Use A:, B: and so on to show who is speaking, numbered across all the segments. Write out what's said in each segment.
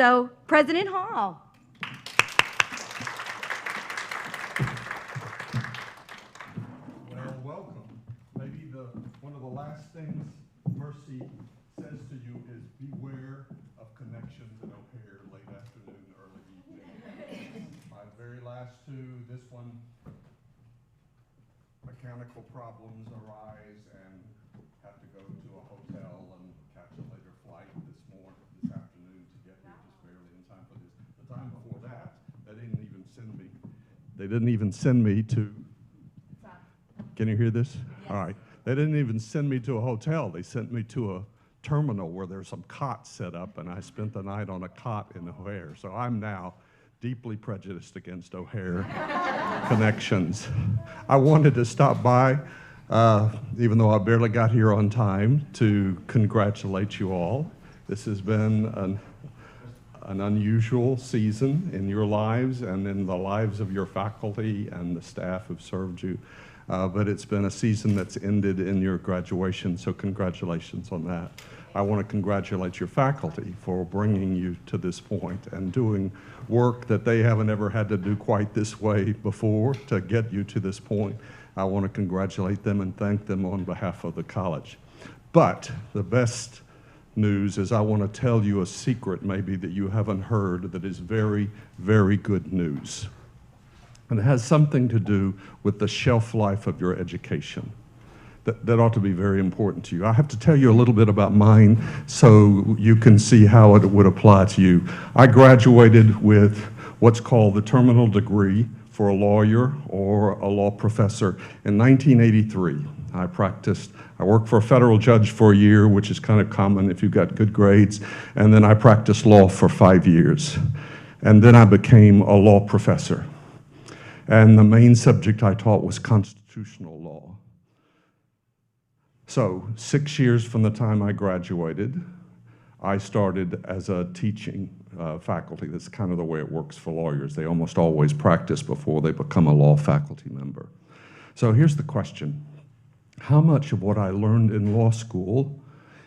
A: So, President Hall.
B: Well, welcome. Maybe one of the last things Mercy says to you is beware of connections in O'Hare late afternoon, early evening. My very last two, this one, mechanical problems arise and have to go to a hotel and catch a later flight this afternoon to get here just barely in time for this. The time before that, they didn't even send me to, can you hear this?
A: Yes.
B: All right. They didn't even send me to a hotel. They sent me to a terminal where there's some cots set up, and I spent the night on a cot in O'Hare. So I'm now deeply prejudiced against O'Hare connections. I wanted to stop by, even though I barely got here on time, to congratulate you all. This has been an unusual season in your lives and in the lives of your faculty and the staff who've served you. But it's been a season that's ended in your graduation, so congratulations on that. I want to congratulate your faculty for bringing you to this point and doing work that they haven't ever had to do quite this way before to get you to this point. I want to congratulate them and thank them on behalf of the college. But the best news is I want to tell you a secret maybe that you haven't heard that is very, very good news. And it has something to do with the shelf life of your education. That ought to be very important to you. I have to tell you a little bit about mine so you can see how it would apply to you. I graduated with what's called the terminal degree for a lawyer or a law professor in 1983. I worked for a federal judge for a year, which is kind of common if you've got good grades, and then I practiced law for 5 years. And then I became a law professor. And the main subject I taught was constitutional law. So 6 years from the time I graduated, I started as a teaching faculty. That's kind of the way it works for lawyers. They almost always practice before they become a law faculty member. So here's the question. How much of what I learned in law school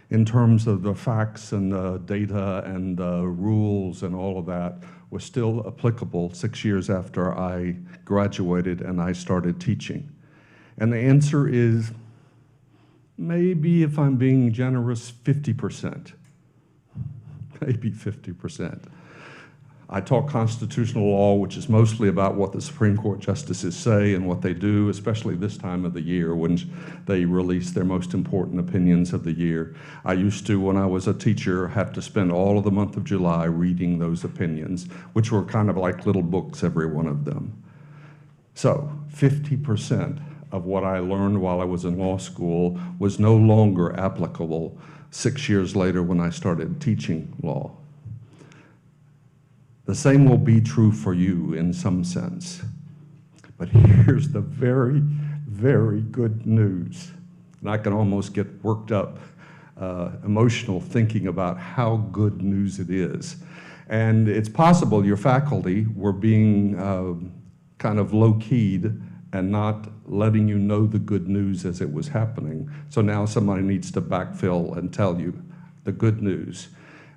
B: in terms of the facts and the data and the rules and all of that was still applicable 6 years after I graduated and I started teaching? And the answer is maybe, if I'm being generous, 50%. Maybe 50%. I taught constitutional law, which is mostly about what the Supreme Court justices say and what they do, especially this time of the year when they release their most important opinions of the year. I used to, when I was a teacher, have to spend all of the month of July reading those opinions, which were kind of like little books, every one of them. So 50% of what I learned while I was in law school was no longer applicable 6 years later when I started teaching law. The same will be true for you in some sense. But here's the very, very good news. And I can almost get worked up, emotional, thinking about how good news it is. And it's possible your faculty were being kind of low-keyed and not letting you know the good news as it was happening. So now somebody needs to backfill and tell you the good news.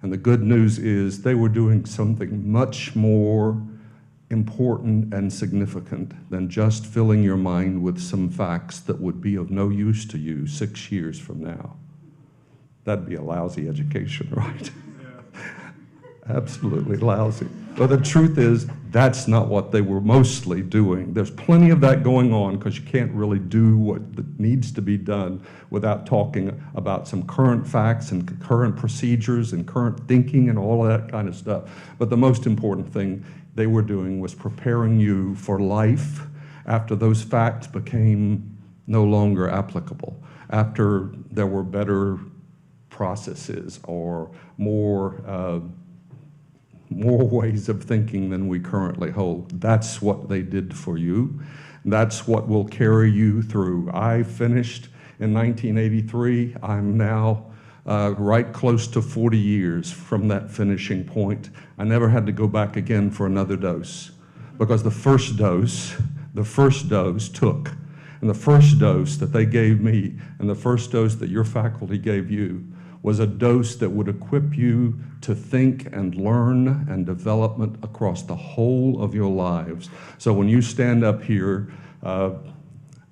B: And the good news is they were doing something much more important and significant than just filling your mind with some facts that would be of no use to you 6 years from now. That'd be a lousy education, right? Yeah. Absolutely lousy. But the truth is, that's not what they were mostly doing. There's plenty of that going on because you can't really do what needs to be done without talking about some current facts and current procedures and current thinking and all of that kind of stuff. But the most important thing they were doing was preparing you for life after those facts became no longer applicable, after there were better processes or more ways of thinking than we currently hold. That's what they did for you. That's what will carry you through. I finished in 1983. I'm now right close to 40 years from that finishing point. I never had to go back again for another dose because the first dose took. And the first dose that they gave me and the first dose that your faculty gave you was a dose that would equip you to think and learn and development across the whole of your lives. So when you stand up here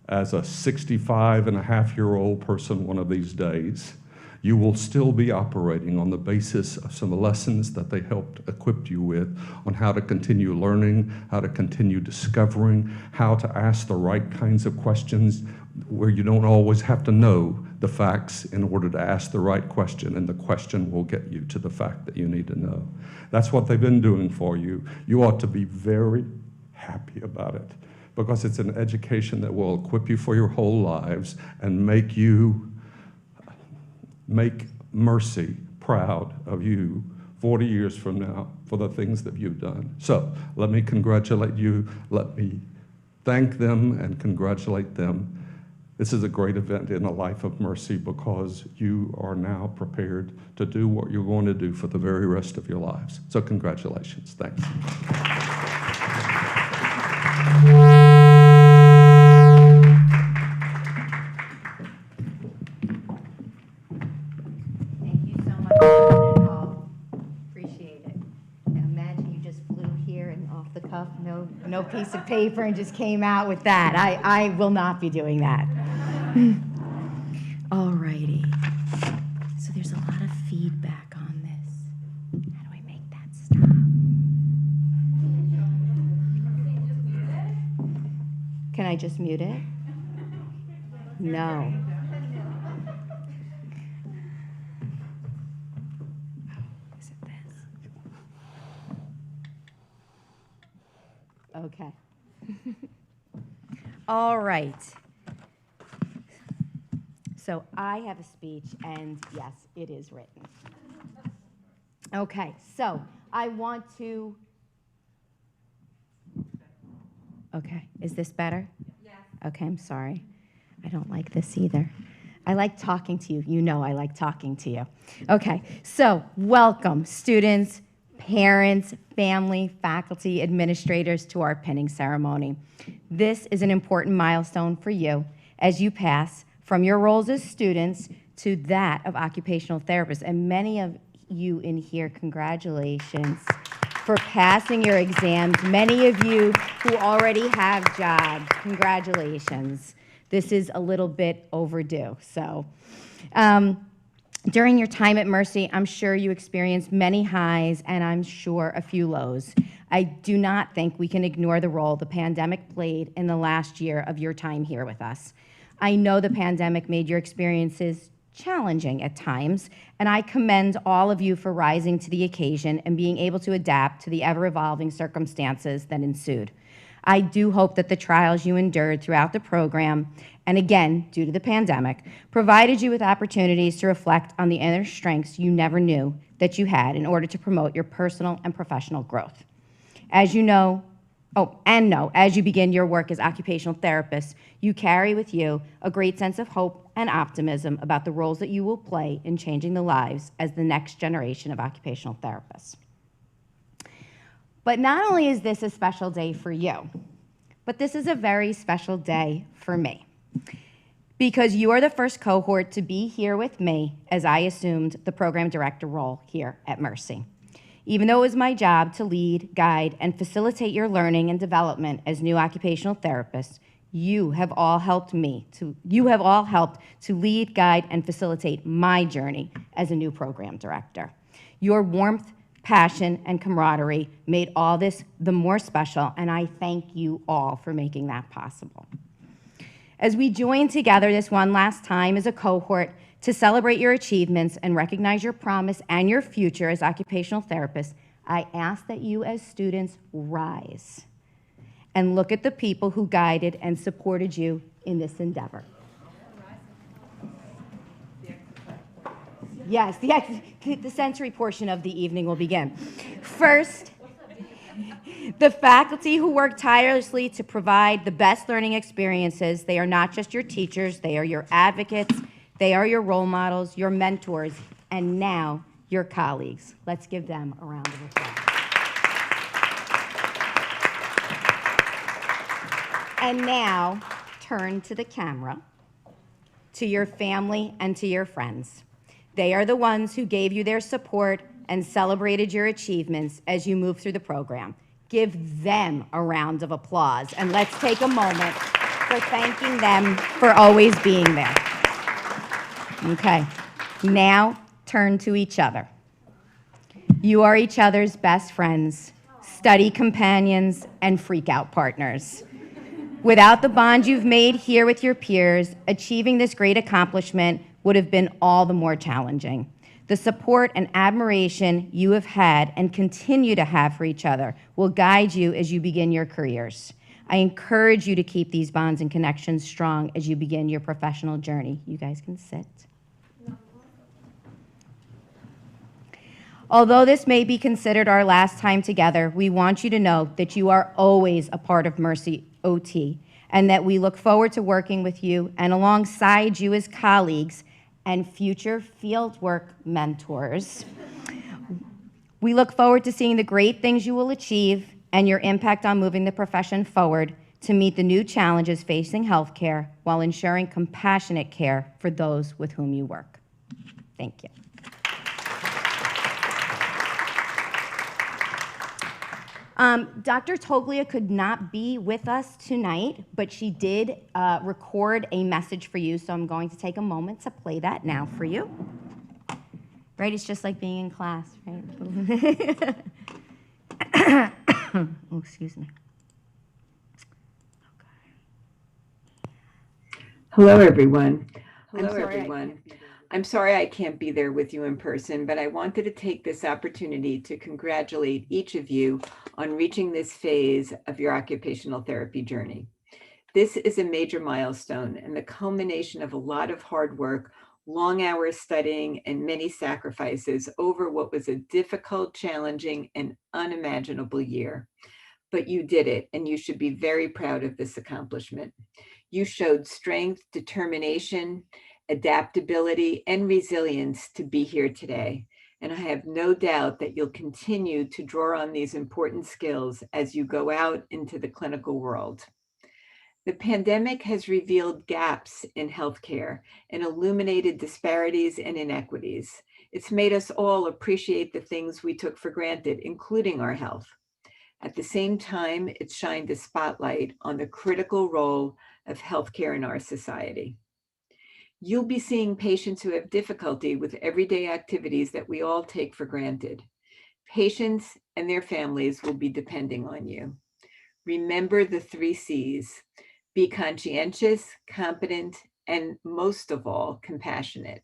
B: as a 65-and-a-half-year-old person one of these days, you will still be operating on the basis of some lessons that they helped equip you with on how to continue learning, how to continue discovering, how to ask the right kinds of questions where you don't always have to know the facts in order to ask the right question, and the question will get you to the fact that you need to know. That's what they've been doing for you. You ought to be very happy about it, because it's an education that will equip you for your whole lives and make Mercy proud of you 40 years from now for the things that you've done. So let me congratulate you. Let me thank them and congratulate them. This is a great event in the life of Mercy, because you are now prepared to do what you're going to do for the very rest of your lives. So congratulations. Thanks.
A: No piece of paper and just came out with that. I will not be doing that. All righty. So there's a lot of feedback on this. How do I make that stop? Can I just mute it? No. Is it this? Okay. All right. So I have a speech, and yes, it is written. Okay, so I want to... Okay, is this better? Yes. Okay, I'm sorry. I don't like this either. I like talking to you. You know I like talking to you. Okay, so welcome, students, parents, family, faculty, administrators, to our pinning ceremony. This is an important milestone for you as you pass from your roles as students to that of occupational therapists. And many of you in here, congratulations for passing your exams. Many of you who already have jobs, congratulations. This is a little bit overdue. So, during your time at Mercy, I'm sure you experienced many highs and I'm sure a few lows. I do not think we can ignore the role the pandemic played in the last year of your time here with us. I know the pandemic made your experiences challenging at times, and I commend all of you for rising to the occasion and being able to adapt to the ever-evolving circumstances that ensued. I do hope that the trials you endured throughout the program, and again, due to the pandemic, provided you with opportunities to reflect on the inner strengths you never knew that you had in order to promote your personal and professional growth. As you know, as you begin your work as occupational therapists, you carry with you a great sense of hope and optimism about the roles that you will play in changing the lives as the next generation of occupational therapists. But not only is this a special day for you, but this is a very special day for me, because you are the first cohort to be here with me as I assumed the program director role here at Mercy. Even though it was my job to lead, guide, and facilitate your learning and development as new occupational therapists, you have all helped to lead, guide, and facilitate my journey as a new program director. Your warmth, passion, and camaraderie made all this the more special, and I thank you all for making that possible. As we join together this one last time as a cohort to celebrate your achievements and recognize your promise and your future as occupational therapists, I ask that you as students rise and look at the people who guided and supported you in this endeavor. Yes, the sensory portion of the evening will begin. First, the faculty who work tirelessly to provide the best learning experiences. They are not just your teachers, they are your advocates, they are your role models, your mentors, and now your colleagues. Let's give them a round of applause. And now, turn to the camera, to your family, and to your friends. They are the ones who gave you their support and celebrated your achievements as you move through the program. Give them a round of applause, and let's take a moment for thanking them for always being there. Okay, now turn to each other. You are each other's best friends, study companions, and freak-out partners. Without the bond you've made here with your peers, achieving this great accomplishment would have been all the more challenging. The support and admiration you have had and continue to have for each other will guide you as you begin your careers. I encourage you to keep these bonds and connections strong as you begin your professional journey. You guys can sit. Although this may be considered our last time together, we want you to know that you are always a part of Mercy OT, and that we look forward to working with you and alongside you as colleagues and future fieldwork mentors. We look forward to seeing the great things you will achieve and your impact on moving the profession forward to meet the new challenges facing healthcare while ensuring compassionate care for those with whom you work. Thank you. Dr. Toglia could not be with us tonight, but she did record a message for you, so I'm going to take a moment to play that now for you. Right, it's just like being in class, right? Oh, excuse me.
C: Hello, everyone. I'm sorry I can't be there with you in person, but I wanted to take this opportunity to congratulate each of you on reaching this phase of your occupational therapy journey. This is a major milestone and the culmination of a lot of hard work, long hours studying, and many sacrifices over what was a difficult, challenging, and unimaginable year. But you did it, and you should be very proud of this accomplishment. You showed strength, determination, adaptability, and resilience to be here today. And I have no doubt that you'll continue to draw on these important skills as you go out into the clinical world. The pandemic has revealed gaps in healthcare and illuminated disparities and inequities. It's made us all appreciate the things we took for granted, including our health. At the same time, it's shined a spotlight on the critical role of healthcare in our society. You'll be seeing patients who have difficulty with everyday activities that we all take for granted. Patients and their families will be depending on you. Remember the 3 C's. Be conscientious, competent, and most of all, compassionate.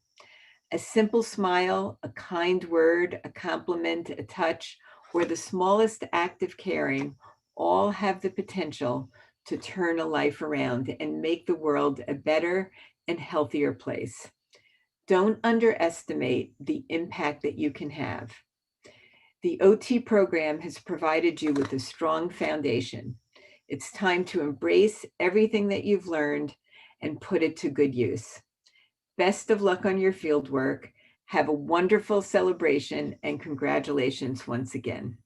C: A simple smile, a kind word, a compliment, a touch, or the smallest act of caring all have the potential to turn a life around and make the world a better and healthier place. Don't underestimate the impact that you can have. The OT program has provided you with a strong foundation. It's time to embrace everything that you've learned and put it to good use. Best of luck on your field work. Have a wonderful celebration, and congratulations once again.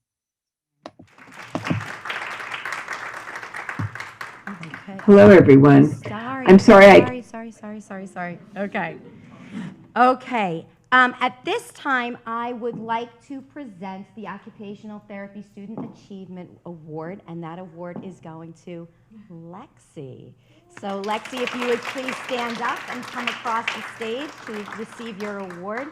A: Okay.
C: Hello, everyone.
A: Sorry. Okay. At this time, I would like to present the Occupational Therapy Student Achievement Award, and that award is going to Lexi. So Lexi, if you would please stand up and come across the stage to receive your award.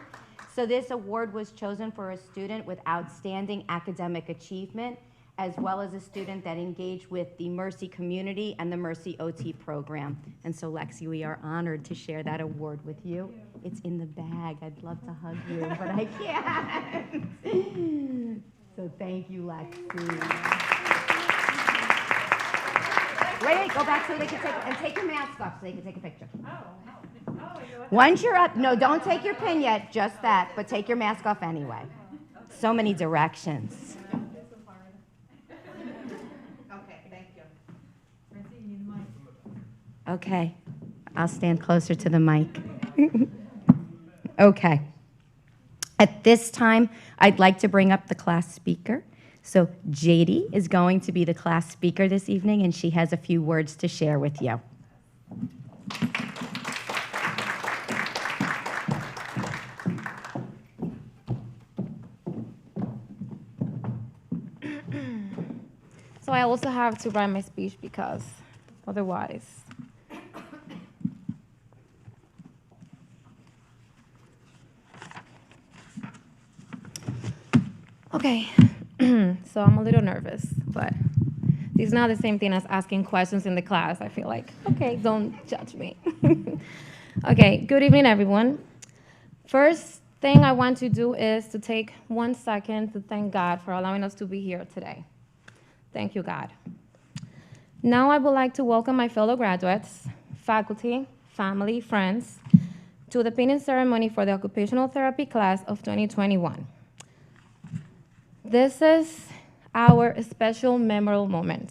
A: So this award was chosen for a student with outstanding academic achievement, as well as a student that engaged with the Mercy community and the Mercy OT program. And so Lexi, we are honored to share that award with you. It's in the bag. I'd love to hug you, but I can't. So thank you, Lexi. Wait, go back so they can take your mask off so they can take a picture. Once you're up, no, don't take your pin yet, just that, but take your mask off anyway. So many directions. Okay, I'll stand closer to the mic. Okay. At this time, I'd like to bring up the class speaker. So JD is going to be the class speaker this evening, and she has a few words to share with you.
D: So I also have to write my speech because otherwise. Okay, so I'm a little nervous, but it's not the same thing as asking questions in the class. I feel like, okay, don't judge me. Okay, good evening, everyone. First thing I want to do is to take 1 second to thank God for allowing us to be here today. Thank you, God. Now I would like to welcome my fellow graduates, faculty, family, friends, to the pinning ceremony for the Occupational Therapy class of 2021. This is our special memorable moment,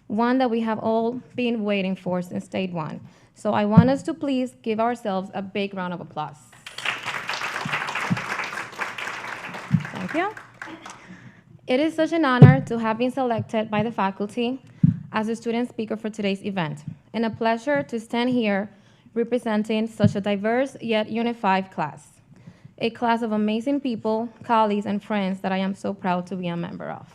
D: one that we have all been waiting for since day one. So I want us to please give ourselves a big round of applause. Thank you. It is such an honor to have been selected by the faculty as the student speaker for today's event, and a pleasure to stand here representing such a diverse yet unified class. A class of amazing people, colleagues, and friends that I am so proud to be a member of.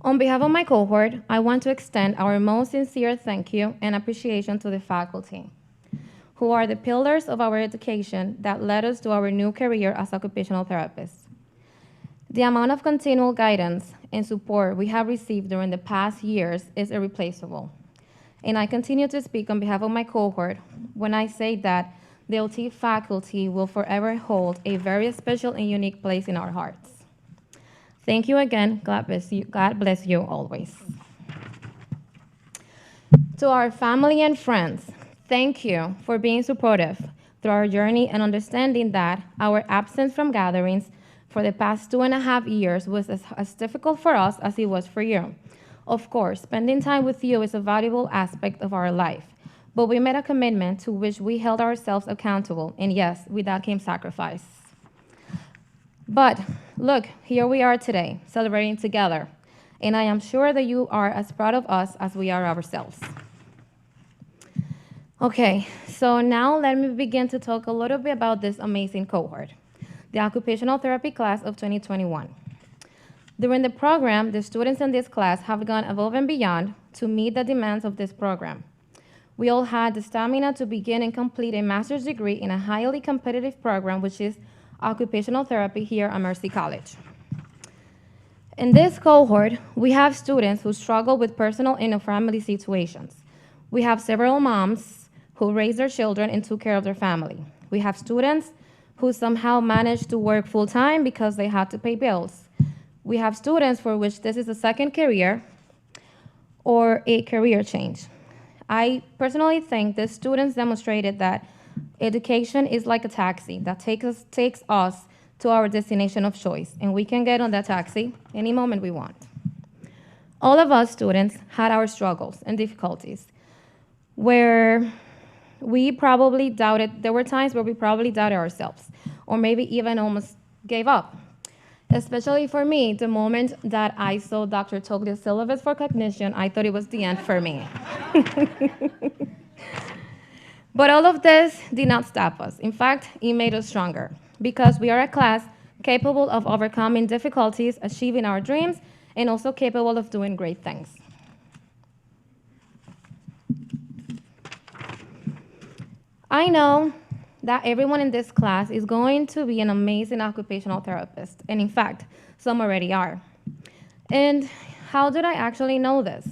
D: On behalf of my cohort, I want to extend our most sincere thank you and appreciation to the faculty, who are the pillars of our education that led us to our new career as occupational therapists. The amount of continual guidance and support we have received during the past years is irreplaceable. And I continue to speak on behalf of my cohort when I say that the OT faculty will forever hold a very special and unique place in our hearts. Thank you again. God bless you always. To our family and friends, thank you for being supportive through our journey and understanding that our absence from gatherings for the past 2.5 years was as difficult for us as it was for you. Of course, spending time with you is a valuable aspect of our life, but we made a commitment to which we held ourselves accountable, and yes, with that came sacrifice. But look, here we are today, celebrating together, and I am sure that you are as proud of us as we are ourselves. Okay, so now let me begin to talk a little bit about this amazing cohort, the Occupational Therapy class of 2021. During the program, the students in this class have gone above and beyond to meet the demands of this program. We all had the stamina to begin and complete a master's degree in a highly competitive program, which is occupational therapy here at Mercy College. In this cohort, we have students who struggle with personal and family situations. We have several moms who raise their children and took care of their family. We have students who somehow managed to work full-time because they had to pay bills. We have students for which this is a second career or a career change. I personally think the students demonstrated that education is like a taxi that takes us to our destination of choice, and we can get on that taxi any moment we want. All of us students had our struggles and difficulties where we probably doubted, there were times where we probably doubted ourselves, or maybe even almost gave up. Especially for me, the moment that I saw Dr. Toglia's syllabus for cognition, I thought it was the end for me. But all of this did not stop us. In fact, it made us stronger because we are a class capable of overcoming difficulties, achieving our dreams, and also capable of doing great things. I know that everyone in this class is going to be an amazing occupational therapist, and in fact, some already are. And how did I actually know this?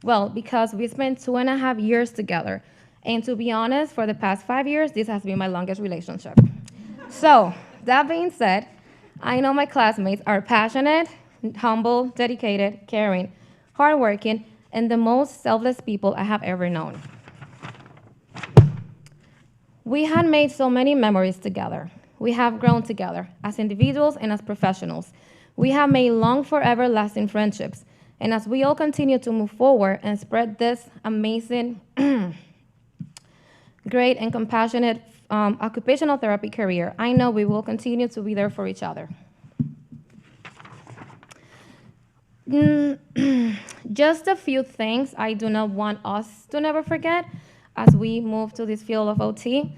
D: Well, because we spent 2.5 years together, and to be honest, for the past 5 years, this has been my longest relationship. So, that being said, I know my classmates are passionate, humble, dedicated, caring, hardworking, and the most selfless people I have ever known. We had made so many memories together. We have grown together as individuals and as professionals. We have made long, forever lasting friendships. And as we all continue to move forward and spread this amazing, great and compassionate occupational therapy career, I know we will continue to be there for each other. Just a few things I do not want us to never forget as we move to this field of OT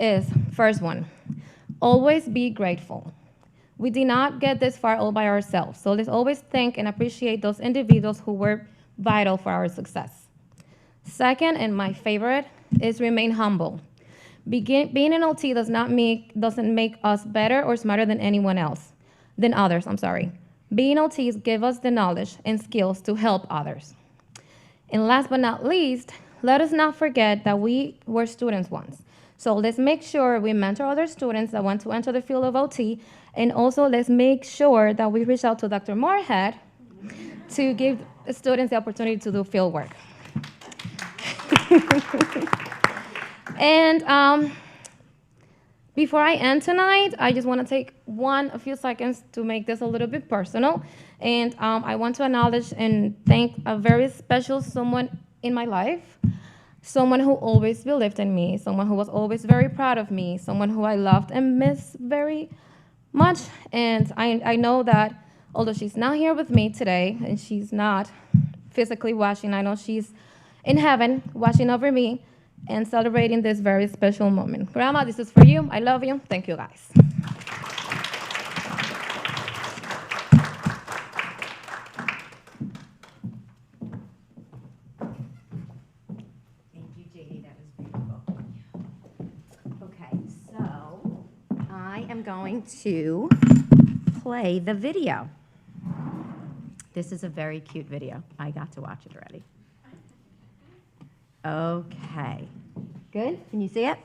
D: is, first one, always be grateful. We did not get this far all by ourselves, so let's always thank and appreciate those individuals who were vital for our success. Second, and my favorite, is remain humble. Being an OT doesn't make us better or smarter than others. Being OTs give us the knowledge and skills to help others. And last but not least, let us not forget that we were students once. So let's make sure we mentor other students that want to enter the field of OT, and also let's make sure that we reach out to Dr. Moorhead to give students the opportunity to do field work. And before I end tonight, I just want to take a few seconds to make this a little bit personal. And I want to acknowledge and thank a very special someone in my life, someone who always believed in me, someone who was always very proud of me, someone who I loved and miss very much. And I know that although she's not here with me today and she's not physically watching, I know she's in heaven watching over me and celebrating this very special moment. Grandma, this is for you. I love you. Thank you, guys.
A: Thank you, JD. That was beautiful. Okay, so I am going to play the video. This is a very cute video. I got to watch it already. Okay. Good? Can you see it?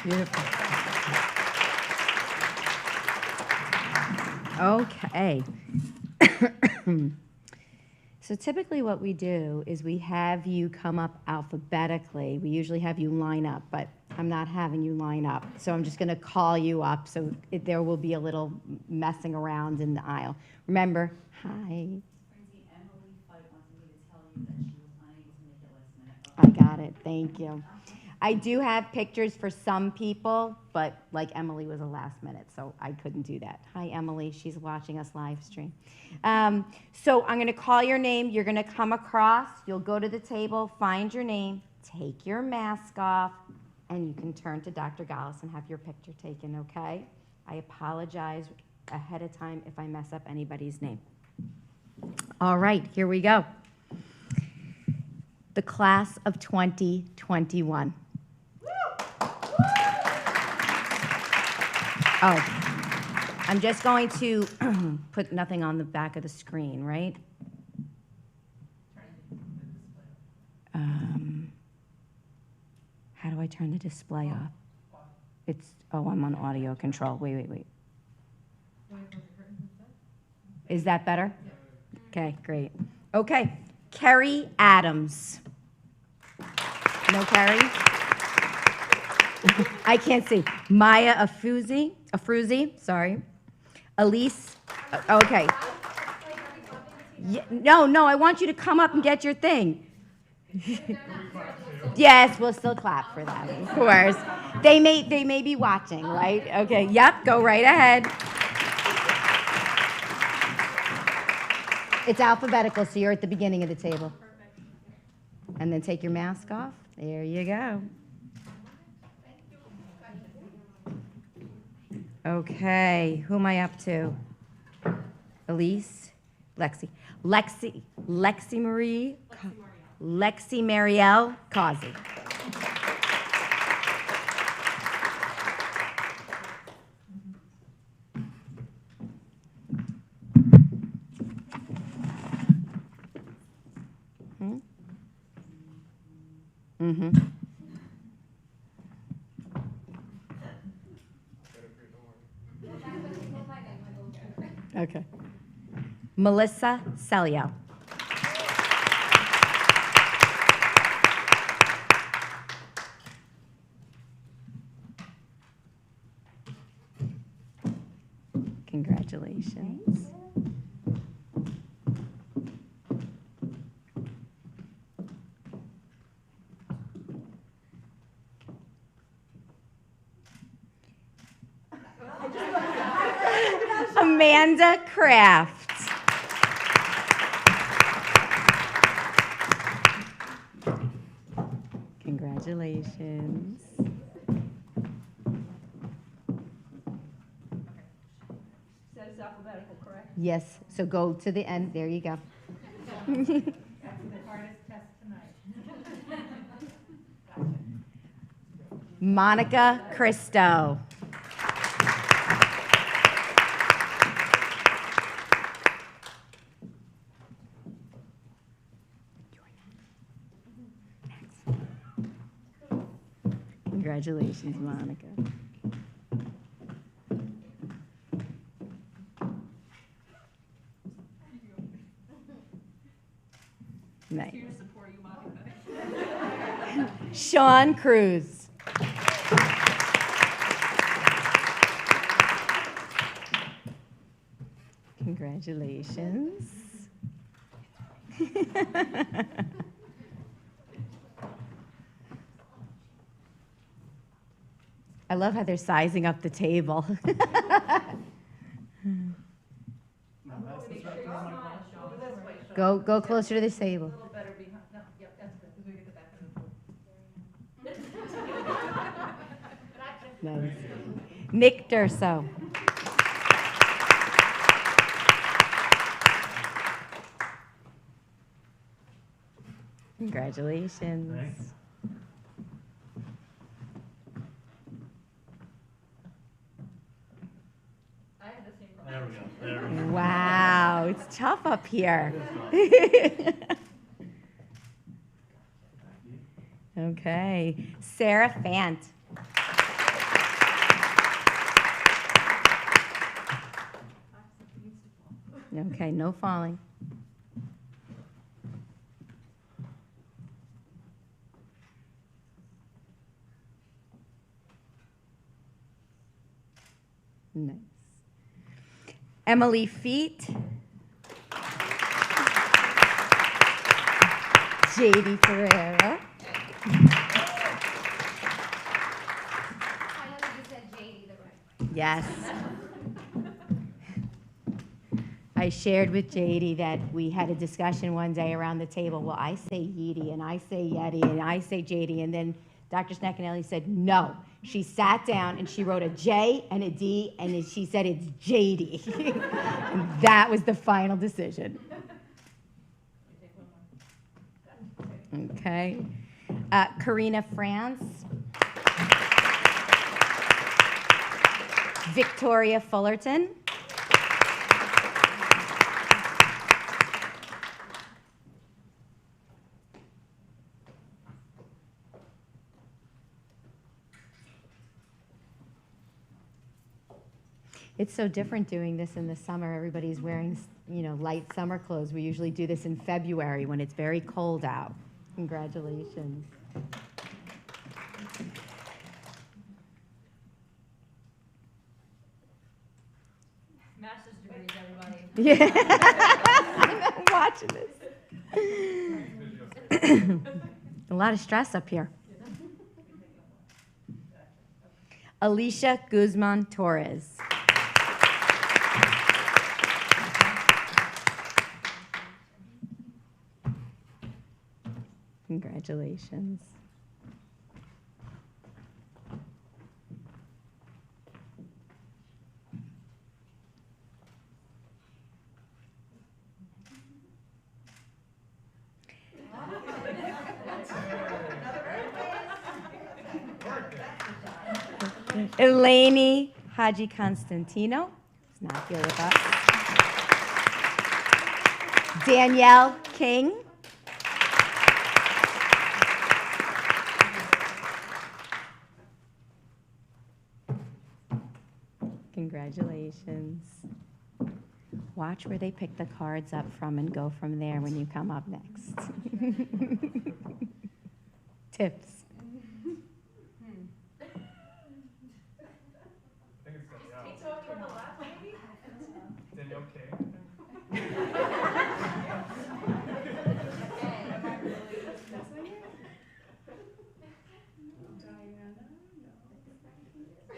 A: Beautiful. Okay. So typically what we do is we have you come up alphabetically. We usually have you line up, but I'm not having you line up. So I'm just going to call you up, so there will be a little messing around in the aisle. Remember, hi. I got it. Thank you. I do have pictures for some people, but like Emily was a last minute, so I couldn't do that. Hi, Emily. She's watching us live stream. So I'm going to call your name. You're going to come across. You'll go to the table, find your name, take your mask off, and you can turn to Dr. Gallis and have your picture taken, okay? I apologize ahead of time if I mess up anybody's name. All right, here we go. The class of 2021. Oh, I'm just going to put nothing on the back of the screen, right? How do I turn the display off? Oh, I'm on audio control. Wait. Is that better? Okay, great. Okay, Kerry Adams. No Kerry? I can't see. Maya Afruzi, sorry. Elise, okay. No, I want you to come up and get your thing. Yes, we'll still clap for them, of course. They may be watching, right? Okay, yep, go right ahead. It's alphabetical, so you're at the beginning of the table. And then take your mask off. There you go. Okay, who am I up to? Elise? Lexi Marielle Causey. Okay. Melissa Celio. Congratulations. Amanda Kraft. Congratulations.
E: Says alphabetical, correct?
A: Yes, so go to the end. There you go.
E: That's the hardest test tonight.
A: Monica Cristo. Congratulations, Monica. Nice.
E: Here to support you, Monica.
A: Sean Cruz. Congratulations. I love how they're sizing up the table. Go closer to this table.
E: A little better behind. No, yep, that's good. We're gonna get the back of the
A: Nice. Nick Durso. Congratulations.
F: Thanks.
E: I had the same problem.
F: There we go.
A: Wow, it's tough up here. Okay, Sarah Fant. Okay, no falling. Nice. Emily Feet. JD Ferreira. Yes. I shared with JD that we had a discussion one day around the table. Well, I say Yeedy, and I say Yeti, and I say JD, and then Dr. Sneccanelli said no. She sat down and she wrote a J and a D, and she said it's JD. And that was the final decision. Okay. Karina France. Victoria Fullerton. It's so different doing this in the summer. Everybody's wearing, light summer clothes. We usually do this in February when it's very cold out. Congratulations.
E: Master's degrees, everybody.
A: Yeah. I'm watching this. A lot of stress up here. Alicia Guzman Torres. Congratulations. Eleni Haji Constantino is not here with us. Danielle King. Congratulations. Watch where they pick the cards up from and go from there when you come up next. Tips.
F: Danielle King.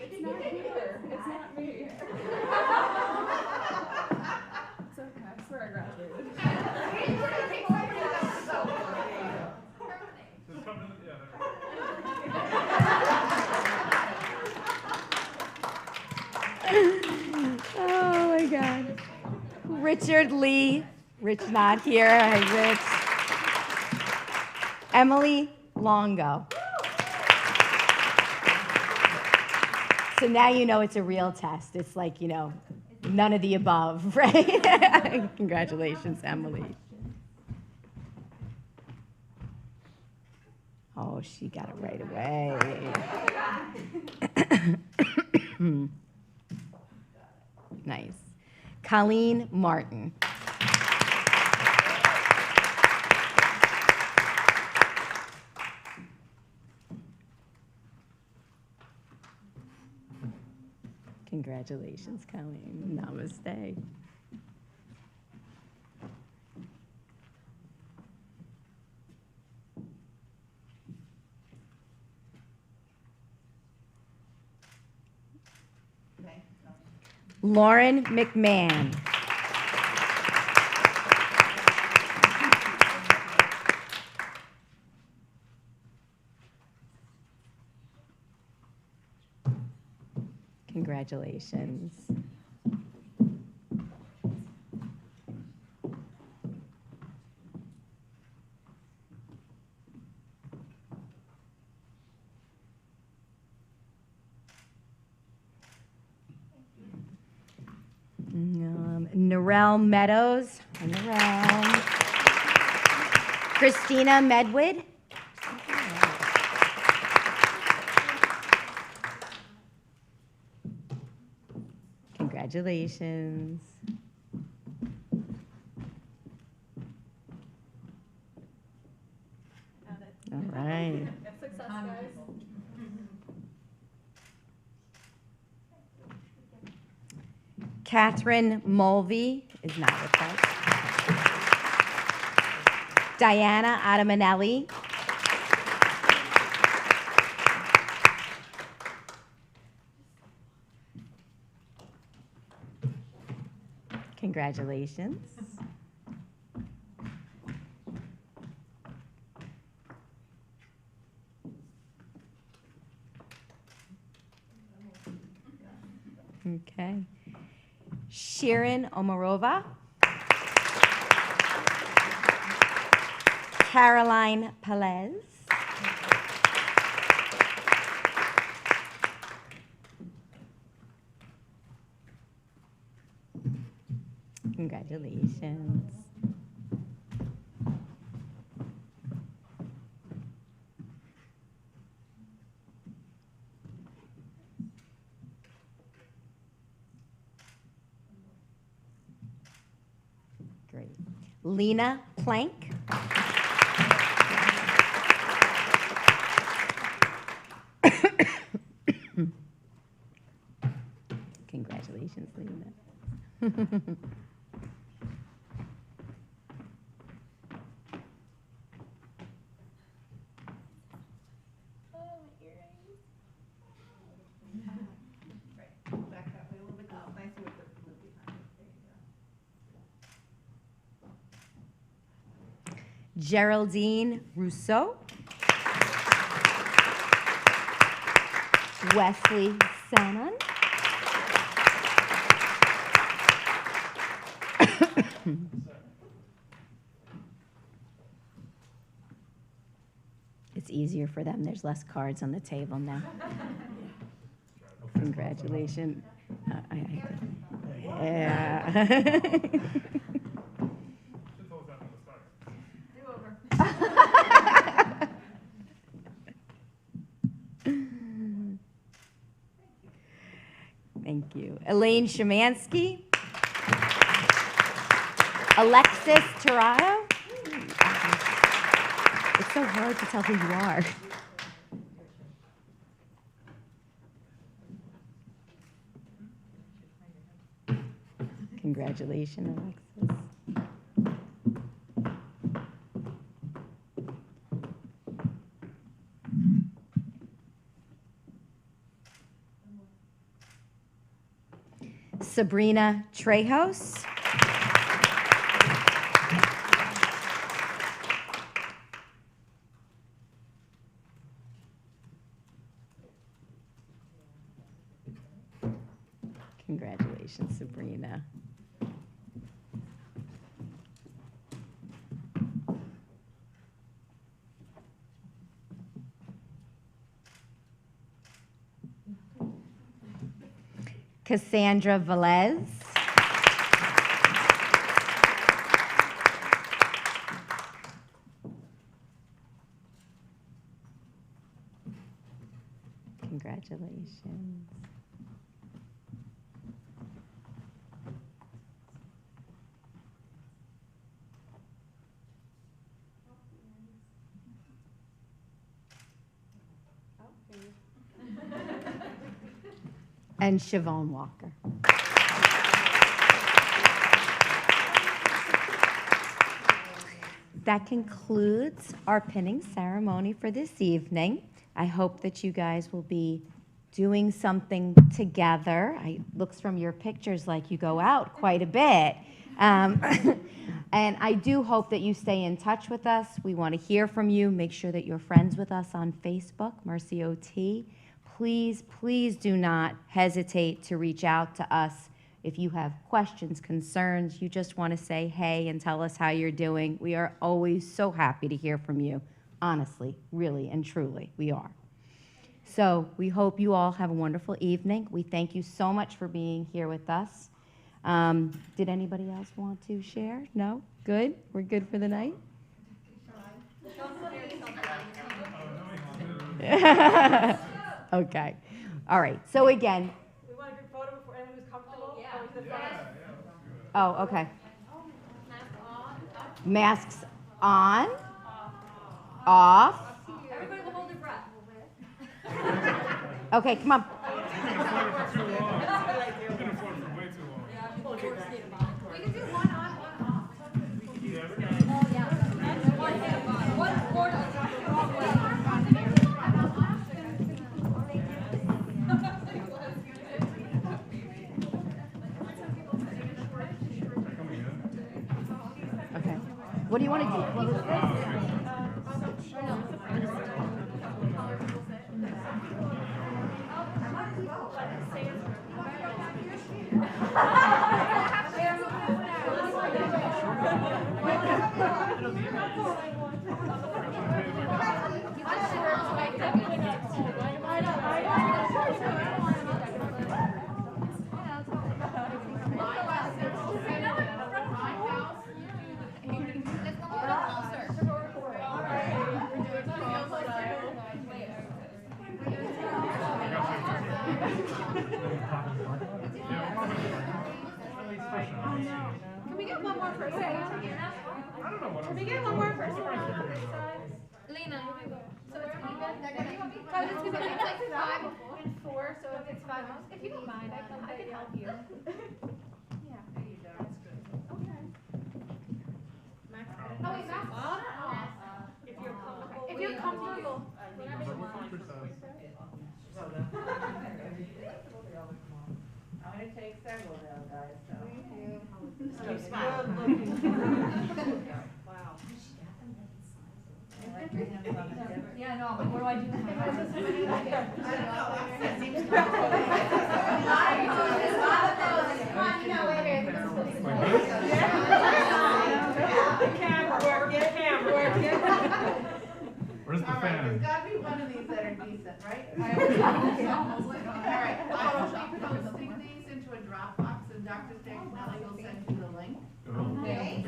G: It's not here. It's not me. It's okay. I swear I graduated.
F: Just come to the, yeah,
A: Oh my God. Richard Lee. Rich not here. Hi, Rich. Emily Longo. So now you know it's a real test. It's like, none of the above, right? Congratulations, Emily. Oh, she got it right away. Nice. Colleen Martin. Congratulations, Colleen. Namaste. Lauren McMahon. Congratulations. Narelle Meadows. Hi, Narelle. Christina Medwood. Congratulations. Catherine Mulvey is not with us. Diana Adamanelli. Congratulations. Okay. Shirin Omarova. Caroline Pelez. Congratulations. Great. Lena Plank. Congratulations, Lena. Geraldine Rousseau. Wesley Sanon. It's easier for them. There's less cards on the table now. Congratulations. Yeah. Thank you. Elaine Shemansky. Alexis Tirado. It's so hard to tell who you are. Congratulations, Alexis. Sabrina Trejos. Congratulations, Sabrina. Cassandra Velez. Congratulations. And Siobhan Walker. That concludes our pinning ceremony for this evening. I hope that you guys will be doing something together. It looks from your pictures like you go out quite a bit. And I do hope that you stay in touch with us. We want to hear from you. Make sure that you're friends with us on Facebook, Mercy OT. Please, please do not hesitate to reach out to us if you have questions, concerns, you just want to say hey and tell us how you're doing. We are always so happy to hear from you. Honestly, really and truly, we are. So we hope you all have a wonderful evening. We thank you so much for being here with us. Did anybody else want to share? No? Good? We're good for the night? Okay. All right. So again.
E: We want a group photo before anyone who's comfortable.
F: Yeah,
A: Oh, okay. Masks on. Off.
E: Everybody will hold their breath.
A: Okay, come on.
F: You've been in Florida for way too long.
A: do you want to do? Close this?
E: Can we get one more person? Can we get one more person?
D: Lena,
E: So it's even, they're gonna, because it's gonna be like 5 and 4, so if it's 5, if you don't mind, I can help you. Yeah. There you go. That's good. Okay. Oh, wait, Max. If you're comfortable. If you're comfortable. Whatever you want.
H: I'm gonna take several now, guys, so. Wow.
E: Yeah, no, but what do I do?
F: Where's the fan?
H: There's gotta be one of these that are decent, right? All right, I will be posting these into a Dropbox, and Dr. Stagnelli will send you the link.
I: Okay.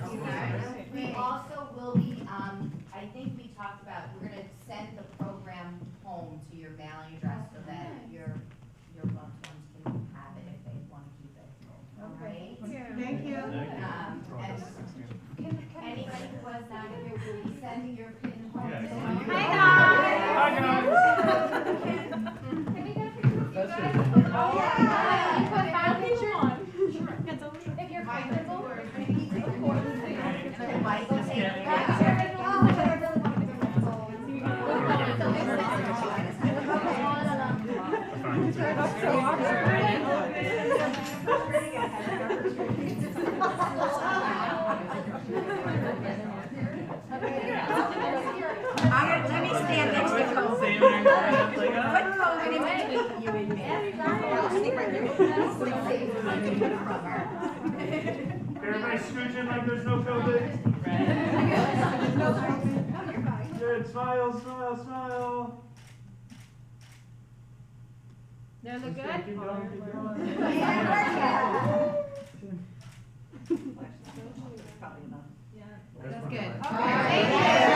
I: We also will be, I think we talked about, we're gonna send the program home to your mailing address so that your loved ones can have it if they wanna keep it. All right?
H: Thank you.
I: And anybody who was not here will be sending your pin home.
F: Yes.
I: to-
E: Hi, guys.
F: Hi, guys.
E: Can we get a picture of you guys? Oh, yeah. Put that picture on. Sure. If you're comfortable.
A: Let me stand next to COVID. Put COVID in between you and me.
F: Everybody scooching like there's no COVID. Good, smile, smile, smile.
E: Now look good?
F: Keep going, keep going.
E: That's good.
F: That's
E: Okay. Thank you.